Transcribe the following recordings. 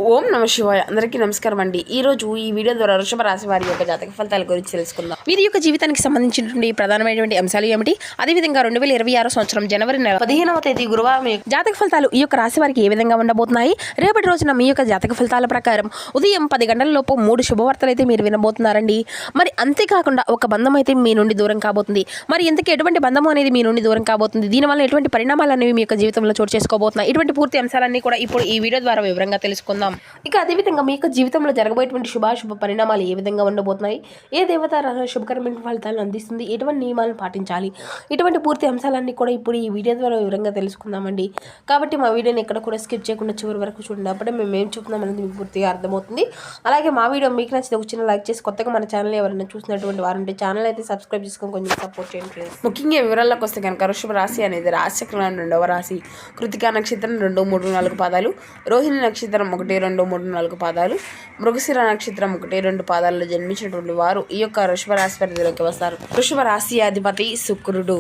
ఓం నమ శివాయ. అందరికీ నమస్కారం అండి. ఈరోజు ఈ వీడియో ద్వారా వృషభ రాశి వారి యొక్క జాతక ఫలితాల గురించి తెలుసుకుందాం. వీరి యొక్క జీవితానికి సంబంధించినటువంటి ప్రధానమైనటువంటి అంశాలు ఏమిటి, అదేవిధంగా 2026 సంవత్సరం జనవరి నెల 15వ తేదీ గురువారం జాతక ఫలితాలు ఈ యొక్క రాశి వారికి ఏ విధంగా ఉండబోతున్నాయి. రేపటి రోజున మీ యొక్క జాతక ఫలితాల ప్రకారం ఉదయం 10 గంటల లోపు 3 శుభవార్తలు అయితే మీరు వినబోతున్నారండి. మరి అంతేకాకుండా ఒక బంధం అయితే మీ నుండి దూరం కాబోతుంది. మరి ఇంతకీ ఎటువంటి బంధము అనేది మీ నుండి దూరం కాబోతుంది, దీనివల్ల ఎటువంటి పరిణామాలు అనేవి మీ యొక్క జీవితంలో చోటు చేసుకోబోతున్నాయి. ఇటువంటి పూర్తి అంశాలన్నీ కూడా ఇప్పుడు ఈ వీడియో ద్వారా వివరంగా తెలుసుకుందాం. ఇక అదేవిధంగా మీ యొక్క జీవితంలో జరగబోయేటువంటి శుభాశుభ పరిణామాలు ఏ విధంగా ఉండబోతున్నాయి, ఏ దేవత శుభకరమైన ఫలితాలను అందిస్తుంది, ఎటువంటి నియమాలను పాటించాలి, ఇటువంటి పూర్తి అంశాలన్నీ కూడా ఇప్పుడు ఈ వీడియో ద్వారా వివరంగా తెలుసుకుందామండి. కాబట్టి మా వీడియోని ఎక్కడ కూడా స్కిప్ చేయకుండా చివరి వరకు చూడండి. అప్పుడే మేము ఏం చెప్తున్నాం అనేది మీకు పూర్తిగా అర్థమవుతుంది. అలాగే మా వీడియో మీకు నచ్చితే ఒక చిన్న లైక్ చేసి, కొత్తగా మన ఛానల్ ఎవరైనా చూసినటువంటి వారంటే ఛానల్ అయితే సబ్స్క్రైబ్ చేసుకొని కొంచెం సపోర్ట్ చేయండి. ముఖ్యంగా వివరాల్లోకి వస్తే కనుక వృషభ రాశి అనేది రాశిచక్రంలో 2వ రాశి. కృతికా నక్షత్రం 2, 3, 4 పాదాలు, రోహిణి నక్షత్రం 1, 2, 3, 4 పాదాలు, మృగశిర నక్షత్రం 1, 2 పాదాల్లో జన్మించినటువంటి వారు ఈ యొక్క వృషభ రాశి పరిధిలోకి వస్తారు. వృషభ రాశి అధిపతి శుక్రుడు.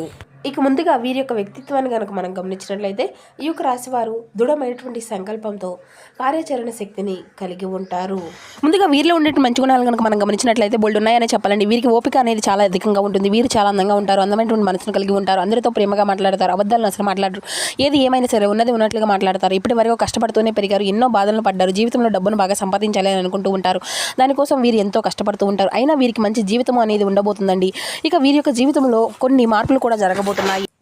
ఇక ముందుగా వీరి యొక్క వ్యక్తిత్వాన్ని కనుక మనం గమనించినట్లయితే ఈ యొక్క రాశి వారు దృఢమైనటువంటి సంకల్పంతో కార్యాచరణ శక్తిని కలిగి ఉంటారు. ముందుగా వీరిలో ఉండే మంచి గుణాలు కనుక మనం గమనించినట్లయితే బోల్డ్ ఉన్నాయని చెప్పాలండి. వీరికి ఓపిక అనేది చాలా అధికంగా ఉంటుంది. వీరు చాలా అందంగా ఉంటారు, అందమైనటువంటి మనసును కలిగి ఉంటారు, అందరితో ప్రేమగా మాట్లాడతారు, అబద్ధాలను అసలు మాట్లాడరు, ఏది ఏమైనా సరే ఉన్నది ఉన్నట్లుగా మాట్లాడతారు. ఇప్పటి వరకు కష్టపడుతూనే పెరిగారు, ఎన్నో బాధలను పడ్డారు, జీవితంలో డబ్బును బాగా సంపాదించాలి అని అనుకుంటూ ఉంటారు. దానికోసం వీరు ఎంతో కష్టపడుతూ ఉంటారు. అయినా వీరికి మంచి జీవితం అనేది ఉండబోతుందండి. ఇక వీరి యొక్క జీవితంలో కొన్ని మార్పులు కూడా జరగబోతున్నాయి.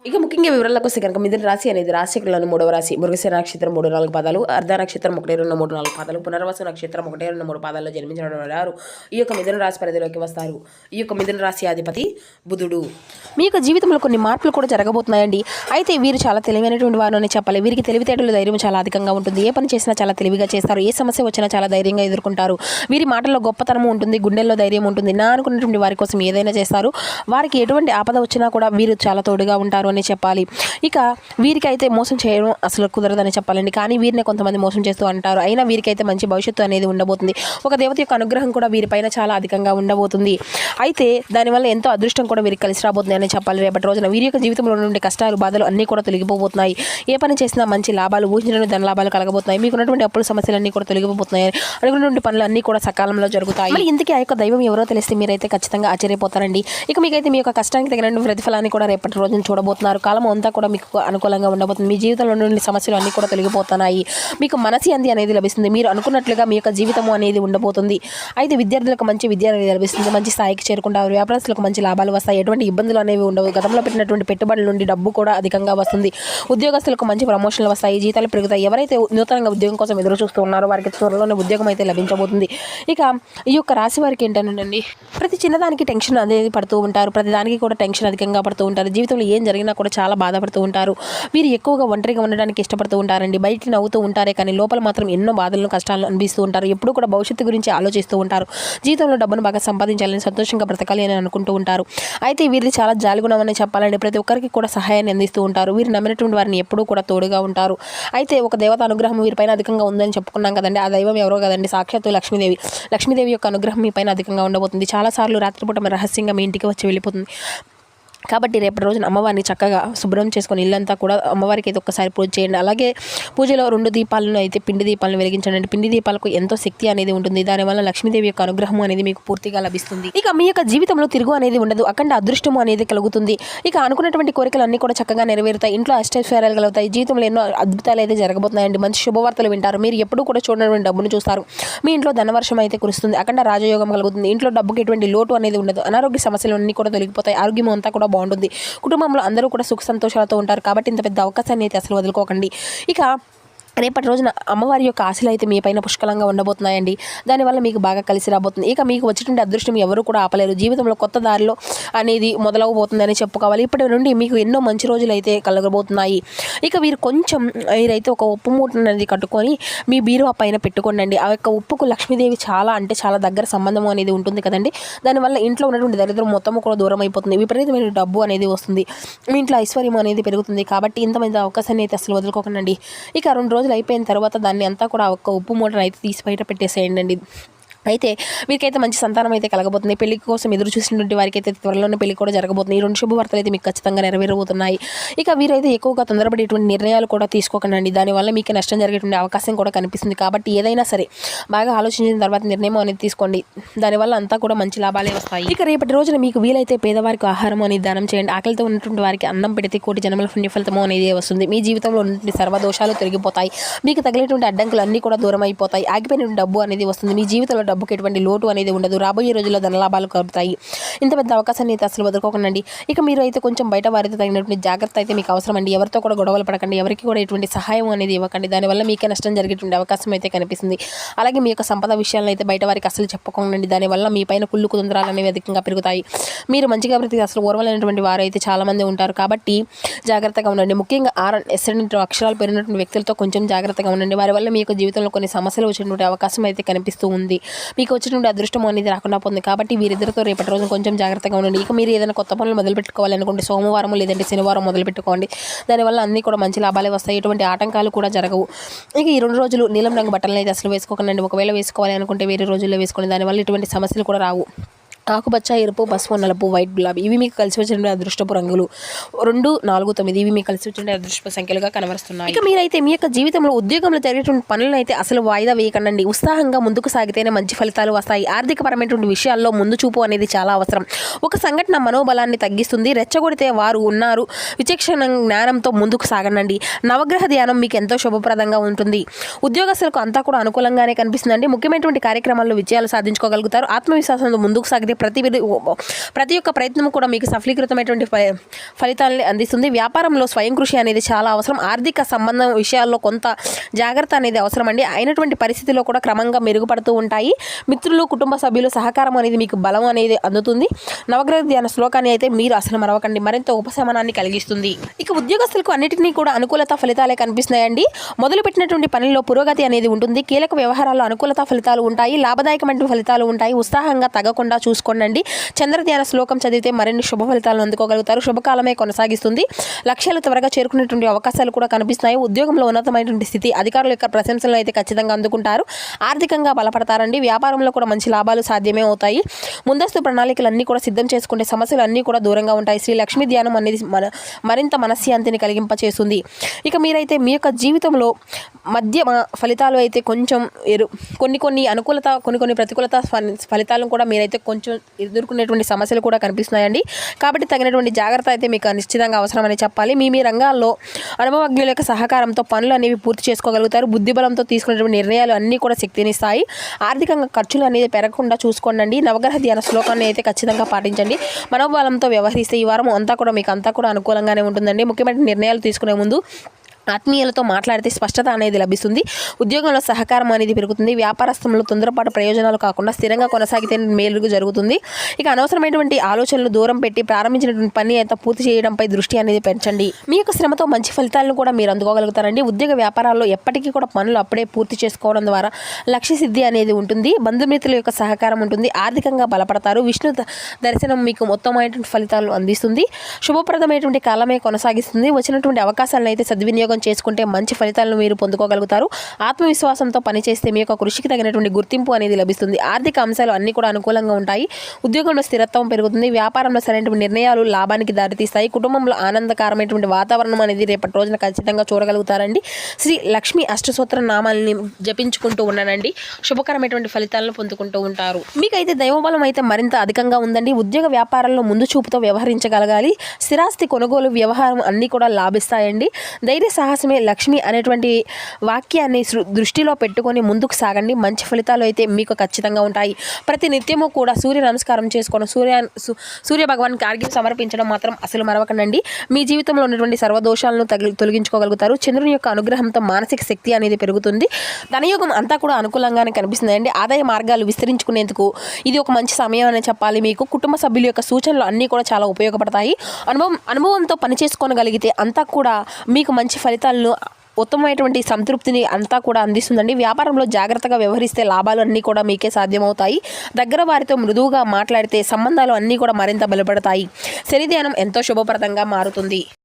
ఇక ముఖ్యంగా వివరాలకు వస్తే కనుక మిథున రాశి అనేది రాశిచక్రంలోని 3వ రాశి. మృగశిర నక్షత్రం 3, 4 పాదాలు, అర్ధ నక్షత్రం 1, 2, 3, 4 పాదాలు, పునర్వసు నక్షత్రం 1, 2, 3 పాదాల్లో జన్మించిన వారు ఈ యొక్క మిథున రాశి పరిధిలోకి వస్తారు. ఈ యొక్క మిథున రాశి అధిపతి బుధుడు. మీ యొక్క జీవితంలో కొన్ని మార్పులు కూడా జరగబోతున్నాయండి. అయితే వీరు చాలా తెలివైనటువంటి వారు అని చెప్పాలి. వీరికి తెలివితేటలు, ధైర్యం చాలా అధికంగా ఉంటుంది. ఏ పని చేసినా చాలా తెలివిగా చేస్తారు. ఏ సమస్య వచ్చినా చాలా ధైర్యంగా ఎదుర్కొంటారు. వీరి మాటల్లో గొప్పతనం ఉంటుంది, గుండెల్లో ధైర్యం ఉంటుంది. నా అనుకున్నటువంటి వారి కోసం ఏదైనా చేస్తారు. వారికి ఎటువంటి ఆపద వచ్చినా కూడా వీరు చాలా తోడుగా ఉంటారు అని చెప్పాలి. ఇక వీరికైతే మోసం చేయడం అసలు కుదరదని చెప్పాలండి. కానీ వీరిని కొంతమంది మోసం చేస్తూ అంటారు. అయినా వీరికైతే మంచి భవిష్యత్తు అనేది ఉండబోతుంది. ఒక దేవత యొక్క అనుగ్రహం కూడా వీరిపైన చాలా అధికంగా ఉండబోతుంది. అయితే దానివల్ల ఎంతో అదృష్టం కూడా వీరికి కలిసి రాబోతుంది అని చెప్పాలి. రేపటి రోజున వీరి యొక్క జీవితంలో నుండి కష్టాలు, బాధలు అన్నీ కూడా తొలగిపోబోతున్నాయి. ఏ పని చేసినా మంచి లాభాలు, ఊహించిన ధన లాభాలు కలగబోతున్నాయి. మీకున్నటువంటి అప్పుల సమస్యలన్నీ కూడా తొలగిపోతున్నాయి. అనుకున్నటువంటి పనులు అన్నీ కూడా సకాలంలో జరుగుతాయి. మరి ఇంతకీ ఆ యొక్క దైవం ఎవరో తెలిస్తే మీరైతే ఖచ్చితంగా ఆశ్చర్యపోతారండి. ఇక మీకైతే మీ యొక్క కష్టానికి తగిన ప్రతిఫలాన్ని కూడా రేపటి రోజున చూడబోతున్నారు. కాలం అంతా కూడా మీకు అనుకూలంగా ఉండబోతుంది. మీ జీవితంలో నుండి సమస్యలు అన్నీ కూడా తొలగిపోతున్నాయి. మీకు మనశ్శాంతి అనేది లభిస్తుంది. మీరు అనుకున్నట్లుగా మీ యొక్క జీవితం అనేది ఉండబోతుంది. అయితే విద్యార్థులకు మంచి విద్య అనేది లభిస్తుంది. మంచి స్థాయికి చేరుకుంటారు. వ్యాపారస్తులకు మంచి లాభాలు వస్తాయి. ఎటువంటి ఇబ్బందులు అనేవి ఉండవు. గతంలో పెట్టినటువంటి పెట్టుబడుల నుండి డబ్బు కూడా అధికంగా వస్తుంది. ఉద్యోగస్తులకు మంచి ప్రమోషన్లు వస్తాయి, జీతాలు పెరుగుతాయి. ఎవరైతే నూతనంగా ఉద్యోగం కోసం ఎదురు చూస్తూ ఉన్నారో వారికి త్వరలోనే ఉద్యోగం అయితే లభించబోతుంది. ఇక ఈ యొక్క రాశి వారికి ఏంటండి, ప్రతి చిన్నదానికి టెన్షన్ అనేది పడుతూ ఉంటారు. ప్రతి దానికి కూడా టెన్షన్ అధికంగా పడుతూ ఉంటారు. జీవితంలో ఏం జరిగినా కూడా చాలా బాధపడుతూ ఉంటారు. వీరు ఎక్కువగా ఒంటరిగా ఉండడానికి ఇష్టపడుతూ ఉంటారండి. బయటికి నవ్వుతూ ఉంటారే కానీ లోపల మాత్రం ఎన్నో బాధలను, కష్టాలను అనిపిస్తూ ఉంటారు. ఎప్పుడు కూడా భవిష్యత్తు గురించి ఆలోచిస్తూ ఉంటారు. జీవితంలో డబ్బును బాగా సంపాదించాలని, సంతోషంగా బ్రతకాలి అని అనుకుంటూ ఉంటారు. అయితే వీరిది చాలా జాలిగుణం అని చెప్పాలండి. ప్రతి ఒక్కరికి కూడా సహాయాన్ని అందిస్తూ ఉంటారు. వీరు నమ్మినటువంటి వారిని ఎప్పుడూ కూడా తోడుగా ఉంటారు. అయితే ఒక దేవత అనుగ్రహం వీరిపైన అధికంగా ఉందని చెప్పుకున్నాం కదండి. ఆ దైవం ఎవరో కదండి, సాక్షాత్తు లక్ష్మీదేవి. లక్ష్మీదేవి యొక్క అనుగ్రహం మీ పైన అధికంగా ఉండబోతుంది. చాలాసార్లు రాత్రిపూట రహస్యంగా మీ ఇంటికి వచ్చి వెళ్ళిపోతుంది. కాబట్టి రేపటి రోజున అమ్మవారిని చక్కగా శుభ్రం చేసుకొని ఇల్లంతా కూడా అమ్మవారికి అయితే ఒక్కసారి పూజ చేయండి. అలాగే పూజలో 2 దీపాలను అయితే పిండి దీపాలను వెలిగించండి. పిండి దీపాలకు ఎంతో శక్తి అనేది ఉంటుంది. దానివల్ల లక్ష్మీదేవి యొక్క అనుగ్రహం అనేది మీకు పూర్తిగా లభిస్తుంది. ఇక మీ యొక్క జీవితంలో తిరుగు అనేది ఉండదు. అఖండ అదృష్టము అనేది కలుగుతుంది. ఇక అనుకున్నటువంటి కోరికలు అన్నీ కూడా చక్కగా నెరవేరుతాయి. ఇంట్లో అష్టైశ్వర్యాలు కలుగుతాయి. జీవితంలో ఎన్నో అద్భుతాలు అయితే జరగబోతున్నాయండి. మంచి శుభవార్తలు వింటారు. మీరు ఎప్పుడు కూడా చూడనటువంటి డబ్బును చూస్తారు. మీ ఇంట్లో ధనవర్షం అయితే కురుస్తుంది. అఖండ రాజయోగం కలుగుతుంది. ఇంట్లో డబ్బుకి ఎటువంటి లోటు అనేది ఉండదు. అనారోగ్య సమస్యలు అన్నీ కూడా తొలగిపోతాయి. ఆరోగ్యం అంతా కూడా బాగుంటుంది. కుటుంబంలో అందరూ కూడా సుఖ సంతోషాలతో ఉంటారు. కాబట్టి ఇంత పెద్ద అవకాశాన్ని అయితే అసలు వదులుకోకండి. ఇక రేపటి రోజున అమ్మవారి యొక్క ఆశలు అయితే మీ పైన పుష్కలంగా ఉండబోతున్నాయండి. దానివల్ల మీకు బాగా కలిసి రాబోతుంది. ఇక మీకు వచ్చేటువంటి అదృష్టం ఎవరు కూడా ఆపలేరు. జీవితంలో కొత్త దారిలో అనేది మొదలవబోతుందని చెప్పుకోవాలి. ఇప్పటి నుండి మీకు ఎన్నో మంచి రోజులు అయితే కలగబోతున్నాయి. ఇక వీరైతే ఒక ఉప్పు మూట అనేది కట్టుకొని మీ బీరువా పైన పెట్టుకోండి. ఆ యొక్క ఉప్పుకు లక్ష్మీదేవి చాలా అంటే చాలా దగ్గర సంబంధం అనేది ఉంటుంది కదండి. దానివల్ల ఇంట్లో ఉన్నటువంటి దరిద్రం మొత్తం కూడా దూరం అయిపోతుంది. విపరీతమైన డబ్బు అనేది వస్తుంది. మీ ఇంట్లో ఐశ్వర్యం అనేది పెరుగుతుంది. కాబట్టి ఇంతమంది అవకాశాన్ని అయితే అసలు వదులుకోకండి. ఇక 2 రోజులు అయిపోయిన తర్వాత దాన్ని అంతా కూడా ఒక ఉప్పు మూటను అయితే తీసి బయట పెట్టేసేయండి. అయితే వీరికైతే మంచి సంతానం అయితే కలగబోతుంది. పెళ్లి కోసం ఎదురు చూసినటువంటి వారికి అయితే త్వరలోనే పెళ్లి కూడా జరగబోతుంది. ఈ 2 శుభవార్తలు అయితే మీకు ఖచ్చితంగా నెరవేరబోతున్నాయి. ఇక వీరైతే ఎక్కువగా తొందరపడి ఇటువంటి నిర్ణయాలు కూడా తీసుకోకండి. దానివల్ల మీకు నష్టం జరిగేటువంటి అవకాశం కూడా కనిపిస్తుంది. కాబట్టి ఏదైనా సరే బాగా ఆలోచించిన తర్వాత నిర్ణయం అనేది తీసుకోండి. దానివల్ల అంతా కూడా మంచి లాభాలే వస్తాయి. ఇక రేపటి రోజున మీకు వీలైతే పేదవారికి ఆహారం అనేది దానం చేయండి. ఆకలితో ఉన్నటువంటి వారికి అన్నం పెడితే కోటి జన్మల పుణ్య ఫలితము అనేది వస్తుంది. మీ జీవితంలో ఉన్నటువంటి సర్వదోషాలు తొలగిపోతాయి. మీకు తగిలేటువంటి అడ్డంకులు అన్నీ కూడా దూరం అయిపోతాయి. ఆగిపోయిన డబ్బు అనేది వస్తుంది. మీ జీవితంలో డబ్బుకి ఎటువంటి లోటు అనేది ఉండదు. రాబోయే రోజుల్లో ధనలాభాలు కలుగుతాయి. ఇంత పెద్ద అవకాశాన్ని అయితే అసలు వదులుకోకండి. ఇక మీరు అయితే కొంచెం బయట వారితో తగినటువంటి జాగ్రత్త అయితే మీకు అవసరం అండి. ఎవరితో కూడా గొడవలు పడకండి. ఎవరికి కూడా ఎటువంటి సహాయం అనేది ఇవ్వకండి. దానివల్ల మీకే నష్టం జరిగేటువంటి అవకాశం అయితే కనిపిస్తుంది. అలాగే మీ యొక్క సంపద విషయాలను అయితే బయట వారికి అసలు చెప్పుకోకండి. దానివల్ల మీ పైన కుళ్ళు కుతంత్రాలు అనేవి అధికంగా పెరుగుతాయి. మీరు మంచిగా బ్రతికి అసలు ఓర్వలేనటువంటి వారు అయితే చాలామంది ఉంటారు. కాబట్టి జాగ్రత్తగా ఉండండి. ముఖ్యంగా RN అక్షరాలు పెరిగినటువంటి వ్యక్తులతో కొంచెం జాగ్రత్తగా ఉండండి. వారి వల్ల మీ యొక్క జీవితంలో కొన్ని సమస్యలు వచ్చేటువంటి అవకాశం అయితే కనిపిస్తూ ఉంది. మీకు వచ్చినటువంటి అదృష్టం అనేది రాకుండా పోతుంది. కాబట్టి వీరిద్దరితో రేపటి రోజు కొంచెం జాగ్రత్తగా ఉండండి. ఇక మీరు ఏదైనా కొత్త పనులు మొదలు పెట్టుకోవాలనుకుంటే సోమవారం లేదంటే శనివారం మొదలు పెట్టుకోండి. దానివల్ల అన్నీ కూడా మంచి లాభాలే వస్తాయి. ఎటువంటి ఆటంకాలు కూడా జరగవు. ఇక ఈ 2 రోజులు నీలం రంగు బట్టలను అయితే అసలు వేసుకోకండి. ఒకవేళ వేసుకోవాలి అనుకుంటే వేరే రోజుల్లో వేసుకోండి. దానివల్ల ఎటువంటి సమస్యలు కూడా రావు. ఆకుపచ్చ, ఎరుపు, పసుపు, నలుపు, వైట్, గులాబీ ఇవి మీకు కలిసి వచ్చిన అదృష్టపు రంగులు. 2, 4, 9 ఇవి మీకు కలిసి వచ్చిన అదృష్టపు సంఖ్యలుగా కనబరుస్తున్నాయి. ఇక మీరైతే మీ యొక్క జీవితంలో ఉద్యోగంలో జరిగేటువంటి పనులను అయితే అసలు వాయిదా వేయకండి. ఉత్సాహంగా ముందుకు సాగితేనే మంచి ఫలితాలు వస్తాయి. ఆర్థికపరమైనటువంటి విషయాల్లో ముందు చూపు అనేది చాలా అవసరం. ఒక సంఘటన మనోబలాన్ని తగ్గిస్తుంది. రెచ్చగొడితే వారు ఉన్నారు. విచక్షణ జ్ఞానంతో ముందుకు సాగండి. నవగ్రహ ధ్యానం మీకు ఎంతో శుభప్రదంగా ఉంటుంది. ఉద్యోగస్తులకు అంతా కూడా అనుకూలంగానే కనిపిస్తుందండి. ముఖ్యమైనటువంటి కార్యక్రమాల్లో విజయాలు సాధించుకోగలుగుతారు. ఆత్మవిశ్వాసంతో ముందుకు సాగితే ప్రతి ఒక్క ప్రయత్నం కూడా మీకు సఫలీకృతమైనటువంటి ఫలితాలని అందిస్తుంది. వ్యాపారంలో స్వయం కృషి అనేది చాలా అవసరం. ఆర్థిక సంబంధం విషయాల్లో కొంత జాగ్రత్త అనేది అవసరం అండి. అయినటువంటి పరిస్థితుల్లో కూడా క్రమంగా మెరుగుపడుతూ ఉంటాయి. మిత్రులు, కుటుంబ సభ్యులు సహకారం అనేది మీకు బలం అనేది అందుతుంది. నవగ్రహ ధ్యాన శ్లోకాన్ని అయితే మీరు అసలు మరవకండి. మరింత ఉపశమనాన్ని కలిగిస్తుంది. ఇక ఉద్యోగస్తులకు అన్నిటినీ కూడా అనుకూలత ఫలితాలే కనిపిస్తున్నాయండి. మొదలుపెట్టినటువంటి పనిలో పురోగతి అనేది ఉంటుంది. కీలక వ్యవహారాల్లో అనుకూలత ఫలితాలు ఉంటాయి. లాభదాయకమైన ఫలితాలు ఉంటాయి. ఉత్సాహంగా తగ్గకుండా చూసుకోండి. చంద్రధ్యాన శ్లోకం చదివితే మరిన్ని శుభ ఫలితాలను అందుకోగలుగుతారు. శుభకాలమే కొనసాగిస్తుంది. లక్ష్యాలు త్వరగా చేరుకునేటువంటి అవకాశాలు కూడా కనిపిస్తున్నాయి. ఉద్యోగంలో ఉన్నతమైనటువంటి స్థితి, అధికారుల యొక్క ప్రశంసలను అయితే ఖచ్చితంగా అందుకుంటారు. ఆర్థికంగా బలపడతారండి. వ్యాపారంలో కూడా మంచి లాభాలు సాధ్యమే అవుతాయి. ముందస్తు ప్రణాళికలన్నీ కూడా సిద్ధం చేసుకుంటే సమస్యలు అన్నీ కూడా దూరంగా ఉంటాయి. శ్రీ లక్ష్మీ ధ్యానం అనేది మరింత మనశ్శాంతిని కలిగింపచేస్తుంది. ఇక మీరైతే మీ యొక్క జీవితంలో మధ్య ఫలితాలు అయితే కొంచెం కొన్ని అనుకూలత, కొన్ని ప్రతికూలత ఫలితాలను కూడా మీరైతే కొంచెం ఎదుర్కొనేటువంటి సమస్యలు కూడా కనిపిస్తున్నాయండి. కాబట్టి తగినటువంటి జాగ్రత్త అయితే మీకు నిశ్చితంగా అవసరమని చెప్పాలి. మీ రంగాల్లో అనుభవజ్ఞుల యొక్క సహకారంతో పనులు అనేవి పూర్తి చేసుకోగలుగుతారు. బుద్ధిబలంతో తీసుకునేటువంటి నిర్ణయాలు అన్నీ కూడా శక్తినిస్తాయి. ఆర్థికంగా ఖర్చులు అనేది పెరగకుండా చూసుకోండి. నవగ్రహ ధ్యాన శ్లోకాన్ని అయితే ఖచ్చితంగా పాటించండి. మనోబలంతో వ్యవహరిస్తే ఈ వారం అంతా కూడా మీకు అంతా కూడా అనుకూలంగానే ఉంటుందండి. ముఖ్యమైన నిర్ణయాలు తీసుకునే ముందు ఆత్మీయులతో మాట్లాడితే స్పష్టత అనేది లభిస్తుంది. ఉద్యోగంలో సహకారం అనేది పెరుగుతుంది. వ్యాపారస్థంలో తొందరపాటు ప్రయోజనాలు కాకుండా స్థిరంగా కొనసాగితే మేలు జరుగుతుంది. ఇక అనవసరమైనటువంటి ఆలోచనలు దూరం పెట్టి ప్రారంభించినటువంటి పని అయితే పూర్తి చేయడంపై దృష్టి అనేది పెంచండి. మీ యొక్క శ్రమతో మంచి ఫలితాలను కూడా మీరు అందుకోగలుగుతారండి. ఉద్యోగ వ్యాపారాల్లో ఎప్పటికీ కూడా పనులు అప్పుడే పూర్తి చేసుకోవడం ద్వారా లక్ష్య సిద్ధి అనేది ఉంటుంది. బంధుమిత్రుల యొక్క సహకారం ఉంటుంది. ఆర్థికంగా బలపడతారు. విష్ణు దర్శనం మీకు మొత్తమైనటువంటి ఫలితాలు అందిస్తుంది. శుభప్రదమైనటువంటి కాలమే కొనసాగిస్తుంది. వచ్చినటువంటి అవకాశాలను అయితే సద్వినియోగం చేసుకుంటే మంచి ఫలితాలను మీరు పొందుకోగలుగుతారు. ఆత్మవిశ్వాసంతో పనిచేస్తే మీ యొక్క కృషికి తగినటువంటి గుర్తింపు అనేది లభిస్తుంది. ఆర్థిక అంశాలు అన్ని కూడా అనుకూలంగా ఉంటాయి. ఉద్యోగంలో స్థిరత్వం పెరుగుతుంది. వ్యాపారంలో సరైనటువంటి నిర్ణయాలు లాభానికి దారితీస్తాయి. కుటుంబంలో ఆనందకరమైనటువంటి వాతావరణం అనేది రేపటి రోజున ఖచ్చితంగా చూడగలుగుతారండి. శ్రీ లక్ష్మీ అష్టసూత్ర నామాలని జపించుకుంటూ ఉన్నానండి. శుభకరమైనటువంటి ఫలితాలను పొందుకుంటూ ఉంటారు. మీకైతే దైవబలం అయితే మరింత అధికంగా ఉందండి. ఉద్యోగ వ్యాపారాల్లో ముందు చూపుతో వ్యవహరించగలగాలి. స్థిరాస్తి కొనుగోలు వ్యవహారం అన్నీ కూడా లాభిస్తాయండి. ధైర్య సాహసమే లక్ష్మి అనేటువంటి వాక్యాన్ని దృష్టిలో పెట్టుకొని ముందుకు సాగండి. మంచి ఫలితాలు అయితే మీకు ఖచ్చితంగా ఉంటాయి. ప్రతి నిత్యము కూడా సూర్య నమస్కారం చేసుకోవడం, సూర్య భగవాన్కి ఆర్ఘ్యం సమర్పించడం మాత్రం అసలు మరవకండి. మీ జీవితంలో ఉన్నటువంటి సర్వదోషాలను తొలగించుకోగలుగుతారు. చంద్రుని యొక్క అనుగ్రహంతో మానసిక శక్తి అనేది పెరుగుతుంది. ధనయోగం అంతా కూడా అనుకూలంగానే కనిపిస్తుందండి. ఆదాయ మార్గాలు విస్తరించుకునేందుకు ఇది ఒక మంచి సమయం అని చెప్పాలి. మీకు కుటుంబ సభ్యుల యొక్క సూచనలు అన్నీ కూడా చాలా ఉపయోగపడతాయి. అనుభవంతో పని చేసుకోగలిగితే అంతా కూడా మీకు మంచి ఫలితాలను, ఉత్తమమైనటువంటి సంతృప్తిని అంతా కూడా అందిస్తుందండి. వ్యాపారంలో జాగ్రత్తగా వ్యవహరిస్తే లాభాలు అన్నీ కూడా మీకే సాధ్యమవుతాయి. దగ్గర వారితో మృదువుగా మాట్లాడితే సంబంధాలు అన్నీ కూడా మరింత బలపడతాయి. శని ధ్యానం ఎంతో శుభప్రదంగా మారుతుంది.